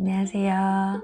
안녕하세요.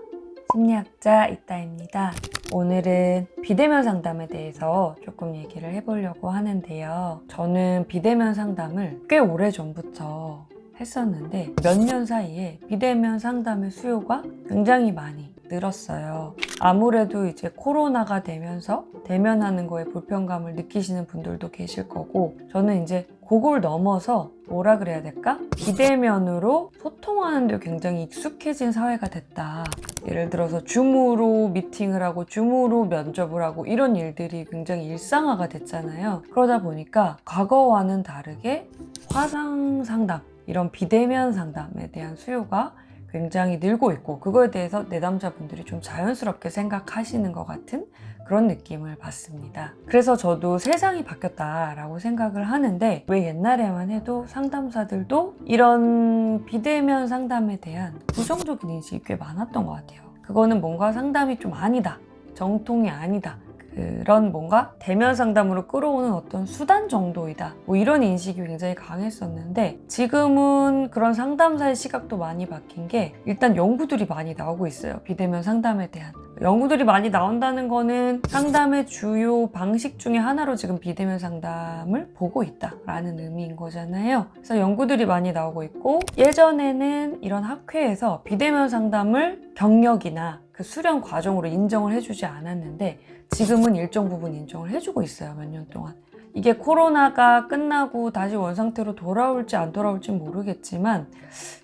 심리학자 이따입니다. 오늘은 비대면 상담에 대해서 조금 얘기를 해보려고 하는데요. 저는 비대면 상담을 꽤 오래전부터 했었는데 몇 년 사이에 비대면 상담의 수요가 굉장히 많이 늘었어요. 아무래도 이제 코로나가 되면서 대면하는 거에 불편감을 느끼시는 분들도 계실 거고, 저는 이제 그걸 넘어서 뭐라 그래야 될까? 비대면으로 소통하는 데 굉장히 익숙해진 사회가 됐다. 예를 들어서 줌으로 미팅을 하고 줌으로 면접을 하고 이런 일들이 굉장히 일상화가 됐잖아요. 그러다 보니까 과거와는 다르게 화상 상담, 이런 비대면 상담에 대한 수요가 굉장히 늘고 있고, 그거에 대해서 내담자분들이 좀 자연스럽게 생각하시는 것 같은 그런 느낌을 받습니다. 그래서 저도 세상이 바뀌었다라고 생각을 하는데, 왜 옛날에만 해도 상담사들도 이런 비대면 상담에 대한 부정적인 인식이 꽤 많았던 것 같아요. 그거는 뭔가 상담이 좀 아니다, 정통이 아니다, 그런 뭔가 대면 상담으로 끌어오는 어떤 수단 정도이다, 뭐 이런 인식이 굉장히 강했었는데, 지금은 그런 상담사의 시각도 많이 바뀐 게, 일단 연구들이 많이 나오고 있어요. 비대면 상담에 대한 연구들이 많이 나온다는 거는 상담의 주요 방식 중에 하나로 지금 비대면 상담을 보고 있다라는 의미인 거잖아요. 그래서 연구들이 많이 나오고 있고, 예전에는 이런 학회에서 비대면 상담을 경력이나 그 수련 과정으로 인정을 해주지 않았는데, 지금은 일정 부분 인정을 해주고 있어요. 몇 년 동안. 이게 코로나가 끝나고 다시 원상태로 돌아올지 안 돌아올지 모르겠지만,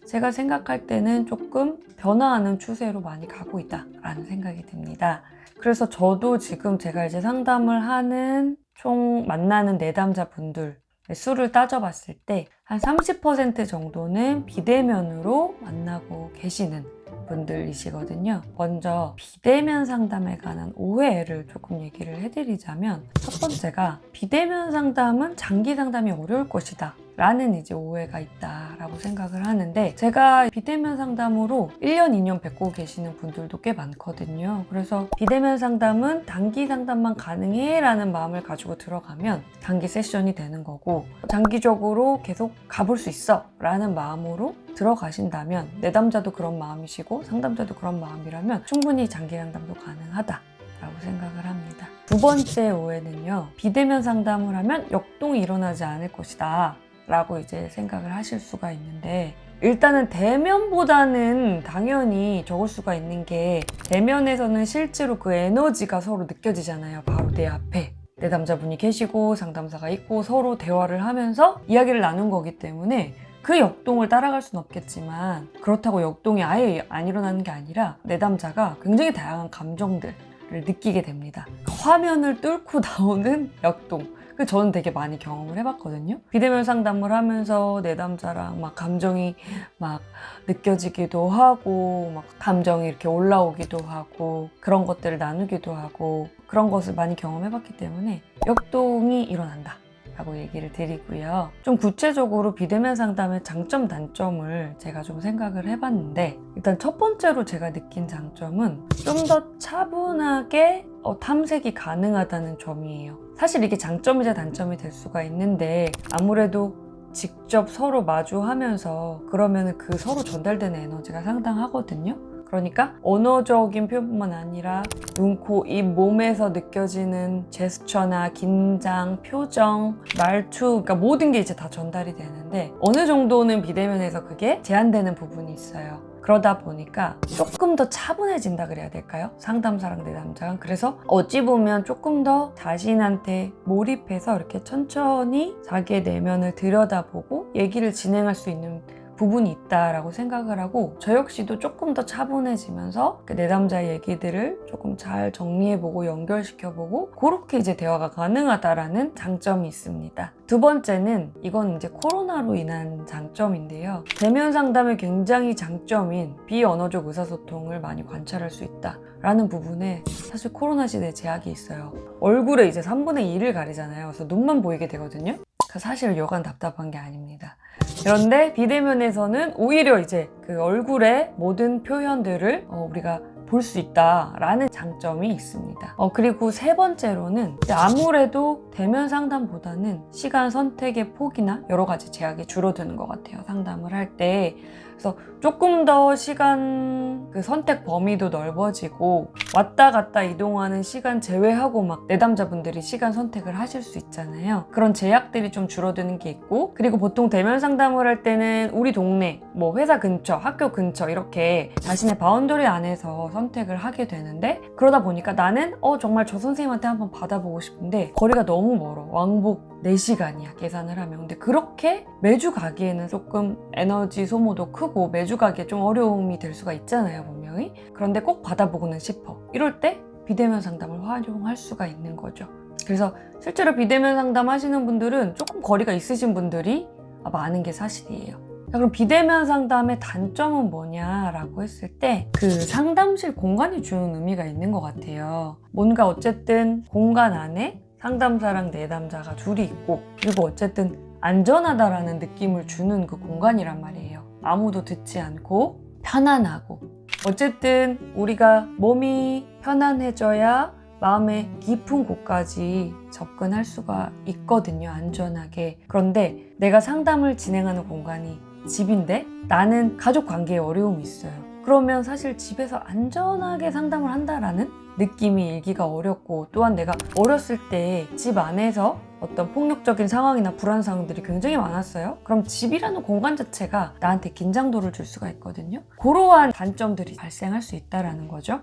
제가 생각할 때는 조금 변화하는 추세로 많이 가고 있다라는 생각이 듭니다. 그래서 저도 지금 제가 이제 상담을 하는 총 만나는 내담자분들 수를 따져봤을 때 한 30% 정도는 비대면으로 만나고 계시는 분들이시거든요. 먼저 비대면 상담에 관한 오해를 조금 얘기를 해드리자면, 첫 번째가 비대면 상담은 장기 상담이 어려울 것이다 라는 이제 오해가 있다라고 생각을 하는데, 제가 비대면 상담으로 1년, 2년 뵙고 계시는 분들도 꽤 많거든요. 그래서 비대면 상담은 단기 상담만 가능해 라는 마음을 가지고 들어가면 단기 세션이 되는 거고, 장기적으로 계속 가볼 수 있어 라는 마음으로 들어가신다면, 내담자도 그런 마음이시고 상담자도 그런 마음이라면 충분히 장기 상담도 가능하다 라고 생각을 합니다. 두 번째 오해는요, 비대면 상담을 하면 역동이 일어나지 않을 것이다 라고 이제 생각을 하실 수가 있는데, 일단은 대면보다는 당연히 적을 수가 있는 게, 대면에서는 실제로 그 에너지가 서로 느껴지잖아요. 바로 내 앞에 내담자분이 계시고 상담사가 있고 서로 대화를 하면서 이야기를 나눈 거기 때문에 그 역동을 따라갈 수는 없겠지만, 그렇다고 역동이 아예 안 일어나는 게 아니라 내담자가 굉장히 다양한 감정들을 느끼게 됩니다. 화면을 뚫고 나오는 역동, 저는 되게 많이 경험을 해봤거든요. 비대면 상담을 하면서 내담자랑 막 감정이 막 느껴지기도 하고, 막 감정이 이렇게 올라오기도 하고, 그런 것들을 나누기도 하고, 그런 것을 많이 경험해봤기 때문에 역동이 일어난다 라고 얘기를 드리고요. 좀 구체적으로 비대면 상담의 장점, 단점을 제가 좀 생각을 해봤는데, 일단 첫 번째로 제가 느낀 장점은 좀 더 차분하게 탐색이 가능하다는 점이에요. 사실 이게 장점이자 단점이 될 수가 있는데, 아무래도 직접 서로 마주하면서 그러면 그 서로 전달되는 에너지가 상당하거든요. 그러니까 언어적인 표현뿐만 아니라 눈, 코, 입, 몸에서 느껴지는 제스처나 긴장, 표정, 말투, 그러니까 모든 게 이제 다 전달이 되는데, 어느 정도는 비대면에서 그게 제한되는 부분이 있어요. 그러다 보니까 조금 더 차분해진다 그래야 될까요? 상담사랑 내담자가. 그래서 어찌 보면 조금 더 자신한테 몰입해서 이렇게 천천히 자기의 내면을 들여다보고 얘기를 진행할 수 있는 부분이 있다라고 생각을 하고, 저 역시도 조금 더 차분해지면서 그 내담자의 얘기들을 조금 잘 정리해보고 연결시켜보고, 그렇게 이제 대화가 가능하다라는 장점이 있습니다. 두 번째는, 이건 이제 코로나로 인한 장점인데요. 대면 상담의 굉장히 장점인 비언어적 의사소통을 많이 관찰할 수 있다 라는 부분에 사실 코로나 시대에 제약이 있어요. 얼굴에 이제 3분의 2를 가리잖아요. 그래서 눈만 보이게 되거든요. 사실 여간 답답한 게 아닙니다. 그런데 비대면에서는 오히려 이제 그 얼굴의 모든 표현들을 우리가 볼 수 있다라는 장점이 있습니다. 그리고 세 번째로는 아무래도 대면 상담보다는 시간 선택의 폭이나 여러 가지 제약이 줄어드는 것 같아요. 상담을 할 때. 그래서 조금 더 시간 선택 범위도 넓어지고 왔다 갔다 이동하는 시간 제외하고 막 내담자분들이 시간 선택을 하실 수 있잖아요. 그런 제약들이 좀 줄어드는 게 있고, 그리고 보통 대면 상담을 할 때는 우리 동네, 뭐 회사 근처, 학교 근처 이렇게 자신의 바운더리 안에서 선택을 하게 되는데, 그러다 보니까 나는 정말 저 선생님한테 한번 받아보고 싶은데 거리가 너무 멀어. 왕복 4시간이야 계산을 하면. 근데 그렇게 매주 가기에는 조금 에너지 소모도 크고 매주 가기에 좀 어려움이 될 수가 있잖아요, 분명히. 그런데 꼭 받아보고는 싶어. 이럴 때 비대면 상담을 활용할 수가 있는 거죠. 그래서 실제로 비대면 상담 하시는 분들은 조금 거리가 있으신 분들이 많은 게 사실이에요. 자, 그럼 비대면 상담의 단점은 뭐냐라고 했을 때 그 상담실 공간이 주는 의미가 있는 것 같아요. 뭔가 어쨌든 공간 안에 상담사랑 내담자가 둘이 있고, 그리고 어쨌든 안전하다라는 느낌을 주는 그 공간이란 말이에요. 아무도 듣지 않고 편안하고, 어쨌든 우리가 몸이 편안해져야 마음의 깊은 곳까지 접근할 수가 있거든요, 안전하게. 그런데 내가 상담을 진행하는 공간이 집인데 나는 가족 관계에 어려움이 있어요. 그러면 사실 집에서 안전하게 상담을 한다라는 느낌이 일기가 어렵고, 또한 내가 어렸을 때 집 안에서 어떤 폭력적인 상황이나 불안 상황들이 굉장히 많았어요. 그럼 집이라는 공간 자체가 나한테 긴장도를 줄 수가 있거든요. 그러한 단점들이 발생할 수 있다는 거죠.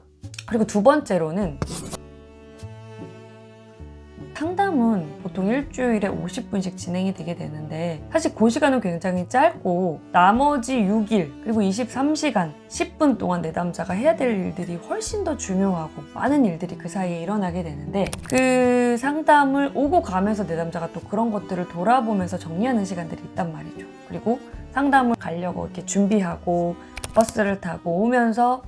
그리고 두 번째로는 상담은 보통 일주일에 50분씩 진행이 되게 되는데, 사실 그 시간은 굉장히 짧고 나머지 6일 그리고 23시간 10분 동안 내담자가 해야 될 일들이 훨씬 더 중요하고 많은 일들이 그 사이에 일어나게 되는데, 그 상담을 오고 가면서 내담자가 또 그런 것들을 돌아보면서 정리하는 시간들이 있단 말이죠. 그리고 상담을 가려고 이렇게 준비하고 버스를 타고 오면서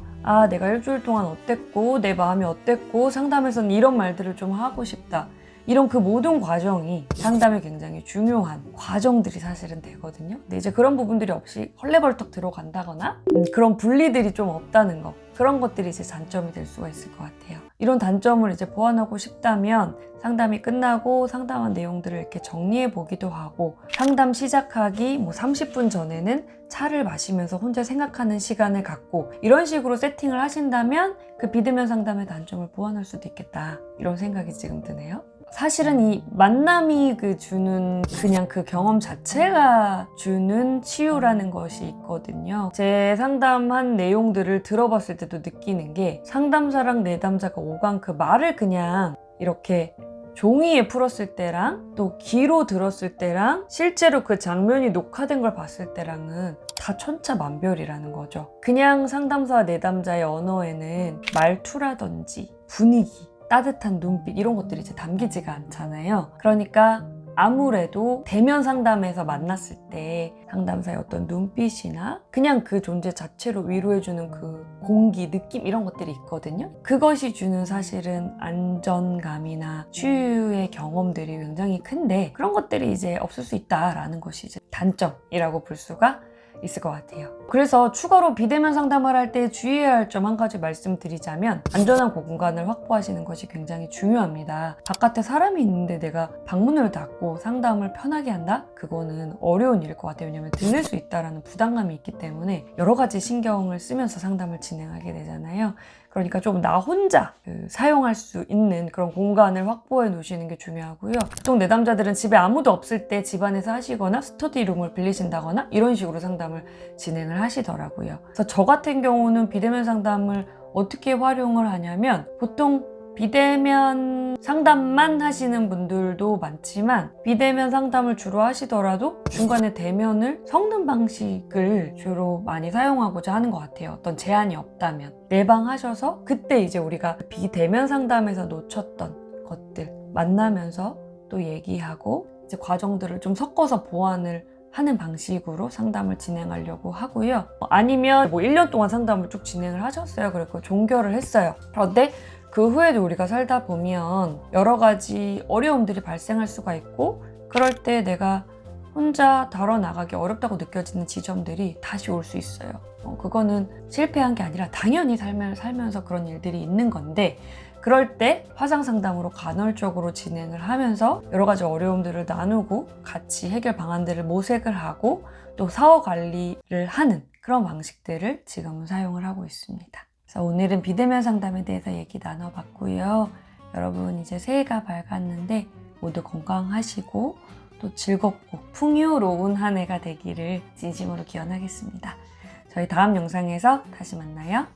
내가 일주일 동안 어땠고 내 마음이 어땠고 상담에서는 이런 말들을 좀 하고 싶다, 이런 그 모든 과정이 상담에 굉장히 중요한 과정들이 사실은 되거든요. 근데 이제 그런 부분들이 없이 헐레벌떡 들어간다거나 그런 분리들이 좀 없다는 거, 그런 것들이 이제 단점이 될 수가 있을 것 같아요. 이런 단점을 이제 보완하고 싶다면 상담이 끝나고 상담한 내용들을 이렇게 정리해 보기도 하고, 상담 시작하기 30분 전에는 차를 마시면서 혼자 생각하는 시간을 갖고, 이런 식으로 세팅을 하신다면 그 비대면 상담의 단점을 보완할 수도 있겠다, 이런 생각이 지금 드네요. 사실은 이 만남이 주는 그냥 그 경험 자체가 주는 치유라는 것이 있거든요. 제 상담한 내용들을 들어봤을 때도 느끼는 게, 상담사랑 내담자가 오간 그 말을 그냥 이렇게 종이에 풀었을 때랑 또 귀로 들었을 때랑 실제로 그 장면이 녹화된 걸 봤을 때랑은 다 천차만별이라는 거죠. 그냥 상담사와 내담자의 언어에는 말투라든지 분위기, 따뜻한 눈빛, 이런 것들이 이제 담기지가 않잖아요. 그러니까 아무래도 대면 상담에서 만났을 때 상담사의 어떤 눈빛이나 그냥 그 존재 자체로 위로해주는 그 공기, 느낌, 이런 것들이 있거든요. 그것이 주는 사실은 안전감이나 치유의 경험들이 굉장히 큰데, 그런 것들이 이제 없을 수 있다라는 것이 이제 단점이라고 볼 수가 있을 것 같아요. 그래서 추가로 비대면 상담을 할 때 주의해야 할 점 한 가지 말씀드리자면, 안전한 공간을 확보하시는 것이 굉장히 중요합니다. 바깥에 사람이 있는데 내가 방문을 닫고 상담을 편하게 한다? 그거는 어려운 일일 것 같아요. 왜냐면 들릴 수 있다는 부담감이 있기 때문에 여러 가지 신경을 쓰면서 상담을 진행하게 되잖아요. 그러니까 좀 나 혼자 사용할 수 있는 그런 공간을 확보해 놓으시는 게 중요하고요. 보통 내담자들은 집에 아무도 없을 때 집안에서 하시거나 스터디룸을 빌리신다거나 이런 식으로 상담을 진행을 하시더라고요. 그래서 저 같은 경우는 비대면 상담을 어떻게 활용을 하냐면, 보통 비대면 상담만 하시는 분들도 많지만 비대면 상담을 주로 하시더라도 중간에 대면을 섞는 방식을 주로 많이 사용하고자 하는 것 같아요. 어떤 제한이 없다면 내방 하셔서 그때 이제 우리가 비대면 상담에서 놓쳤던 것들 만나면서 또 얘기하고 이제 과정들을 좀 섞어서 보완을 하는 방식으로 상담을 진행하려고 하고요. 아니면 1년 동안 상담을 쭉 진행을 하셨어요. 그리고 종결을 했어요. 그런데 그 후에도 우리가 살다 보면 여러 가지 어려움들이 발생할 수가 있고, 그럴 때 내가 혼자 다뤄나가기 어렵다고 느껴지는 지점들이 다시 올 수 있어요. 그거는 실패한 게 아니라 당연히 살면서 그런 일들이 있는 건데, 그럴 때 화상 상담으로 간헐적으로 진행을 하면서 여러 가지 어려움들을 나누고 같이 해결 방안들을 모색을 하고 또 사후 관리를 하는 그런 방식들을 지금은 사용을 하고 있습니다. 그래서 오늘은 비대면 상담에 대해서 얘기 나눠봤고요. 여러분 이제 새해가 밝았는데 모두 건강하시고 또 즐겁고 풍요로운 한 해가 되기를 진심으로 기원하겠습니다. 저희 다음 영상에서 다시 만나요.